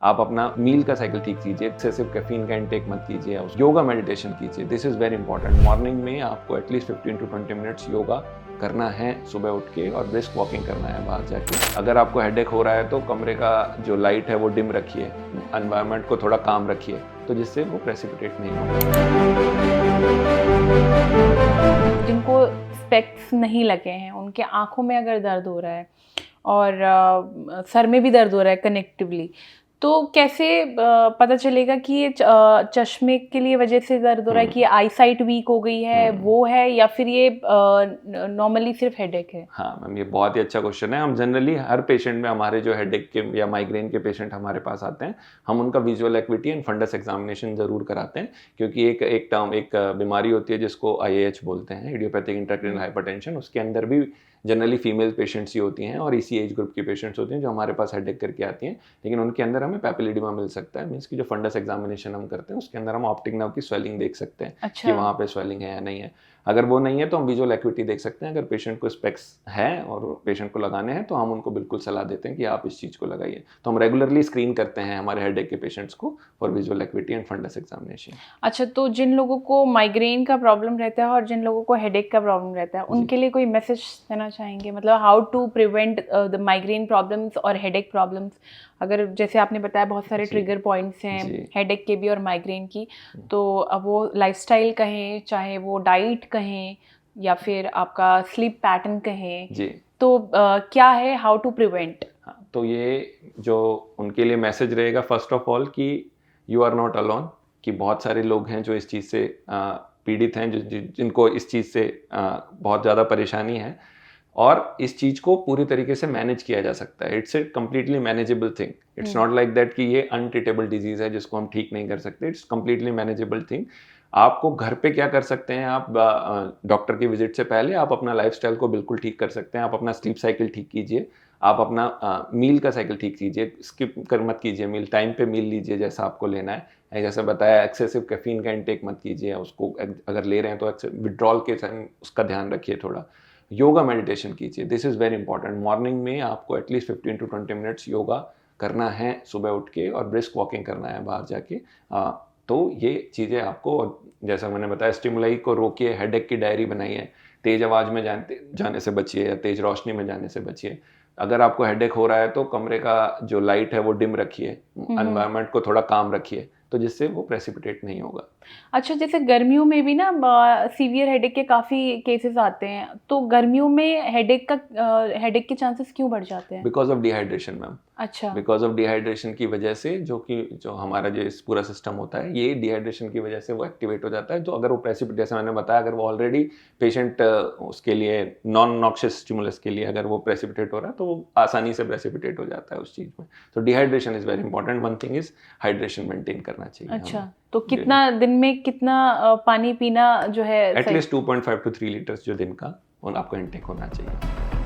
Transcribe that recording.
आप अपना मील का साइकिल ठीक कीजिए, एक्सेसिव कैफीन का इंटेक मत कीजिए, योगा मेडिटेशन कीजिए। This is very important. Morning में आपको एटलीस्ट 15 टू 20 मिनट्स योगा करना है सुबह उठ के, और ब्रिस्क वॉकिंग करना है बाहर जाके। अगर आपको हेडेक हो रहा है तो कमरे का जो लाइट है वो डिम रखिए, एनवायरनमेंट को थोड़ा काम रखिए, तो जिससे वो प्रेसिपिटेट नहीं होगा। जिनको स्पेक्स नहीं लगे हैं, उनके आंखों में अगर दर्द हो रहा है और सर में भी दर्द हो रहा है कनेक्टिवली, तो कैसे पता चलेगा कि ये चश्मे के लिए वजह से दर्द हो रहा है, कि आई साइट वीक हो गई है, वो है, या फिर ये नॉर्मली सिर्फ हेडेक है? हाँ मैम, ये बहुत ही अच्छा क्वेश्चन है। हम जनरली हर पेशेंट में, हमारे जो हेडेक के या माइग्रेन के पेशेंट हमारे पास आते हैं, हम उनका visual acuity and fundus examination जरूर कराते हैं, क्योंकि एक बीमारी होती है जिसको IAH बोलते हैं, इडियोपैथिक इंट्राक्रेनियल हाइपरटेंशन। उसके अंदर भी जनरली फीमेल पेशेंट्स ही होती हैं और इसी एज ग्रुप की पेशेंट्स होती हैं जो हमारे पास हेडेक करके आती हैं, लेकिन उनके अंदर हमें पैपिलिडिमा मिल सकता है। मीन्स की जो फंडस एग्जामिनेशन हम करते हैं उसके अंदर हम ऑप्टिक नर्व की स्वेलिंग देख सकते हैं। अच्छा। कि वहाँ पे स्वेलिंग है या नहीं है। अगर वो नहीं है तो हम विजुअल एक्विटी देख सकते हैं। अगर पेशेंट को स्पेक्स है और पेशेंट को लगाने हैं तो हम उनको बिल्कुल सलाह देते हैं कि आप इस चीज़ को लगाइए। तो हम रेगुलरली स्क्रीन करते हैं हमारे हेडेक के पेशेंट्स को for visual acuity and fundus examination. अच्छा, तो जिन लोगों को माइग्रेन का प्रॉब्लम रहता है और जिन लोगों को हेडेक का प्रॉब्लम रहता है, उनके लिए कोई मैसेज देना चाहेंगे? मतलब how to prevent the migraine problems और हेडेक प्रॉब्लम्स? अगर जैसे आपने बताया बहुत सारे ट्रिगर पॉइंट्स हैं हेडेक के भी और माइग्रेन की, तो अब वो लाइफस्टाइल कहें, चाहे वो डाइट कहें, या फिर आपका स्लीप पैटर्न कहें, जी, तो क्या है हाउ टू प्रिवेंट? हाँ, तो ये जो उनके लिए मैसेज रहेगा फर्स्ट ऑफ ऑल कि यू आर नॉट अलोन, कि बहुत सारे लोग हैं जो इस चीज़ से पीड़ित हैं, जिनको इस चीज़ से बहुत ज़्यादा परेशानी है, और इस चीज़ को पूरी तरीके से मैनेज किया जा सकता है। It's a completely manageable thing. It's not like that कि ये अनट्रीटेबल डिजीज़ है जिसको हम ठीक नहीं कर सकते। It's completely manageable thing. आपको घर पे क्या कर सकते हैं, आप डॉक्टर की विजिट से पहले आप अपना लाइफस्टाइल को बिल्कुल ठीक कर सकते हैं। आप अपना स्लीप साइकिल ठीक कीजिए, आप अपना मील का साइकिल ठीक कीजिए, स्किप कर मत कीजिए मील, टाइम पे मील लीजिए जैसा आपको लेना है। जैसे बताया, एक्सेसिव कैफीन का इंटेक मत कीजिए, उसको अगर ले रहे हैं तो विड्रॉल के टाइम उसका ध्यान रखिए थोड़ा। योगा मेडिटेशन कीजिए, this is very important. Morning में आपको एटलीस्ट 15 टू 20 मिनट्स योगा करना है सुबह उठ के, और ब्रिस्क वॉकिंग करना है बाहर जाके। तो ये चीज़ें आपको, जैसा मैंने बताया, स्टिमुलाई को रोकिए, हेडेक की डायरी बनाइए, तेज़ आवाज़ में जाने से बचिए या तेज़ रोशनी में जाने से बचिए। अगर आपको हेडेक हो रहा है तो कमरे का जो लाइट है वो डिम रखिए, एनवायरनमेंट को थोड़ा काम रखिए, तो जिससे वो प्रेसिपिटेट नहीं होगा। अच्छा, जैसे गर्मियों में भी ना सीवियर हेडेक के काफ़ी केसेस आते हैं, तो गर्मियों में हेडेक के चांसेस क्यों बढ़ जाते हैं? Because of dehydration ma'am. अच्छा। बिकॉज ऑफ डिहाइड्रेशन की वजह से, जो हमारा जो इस पूरा सिस्टम होता है, ये डिहाइड्रेशन की वजह से वो एक्टिवेट हो जाता है। तो अगर वो प्रेसिपिटेट, जैसे मैंने बताया, अगर वो ऑलरेडी पेशेंट उसके लिए नॉन नॉक्शियस स्टिमुलस के लिए अगर वो प्रेसिपिटेट हो रहा है तो वो आसानी से प्रेसिपिटेट हो जाता है उस चीज़ में। तो dehydration is very important. One thing is hydration maintain करना चाहिए। अच्छा, तो कितना दिन में कितना पानी पीना जो है एटलीस्ट 2.5 to 3 लीटर्स जो दिन का आपको इंटेक होना चाहिए।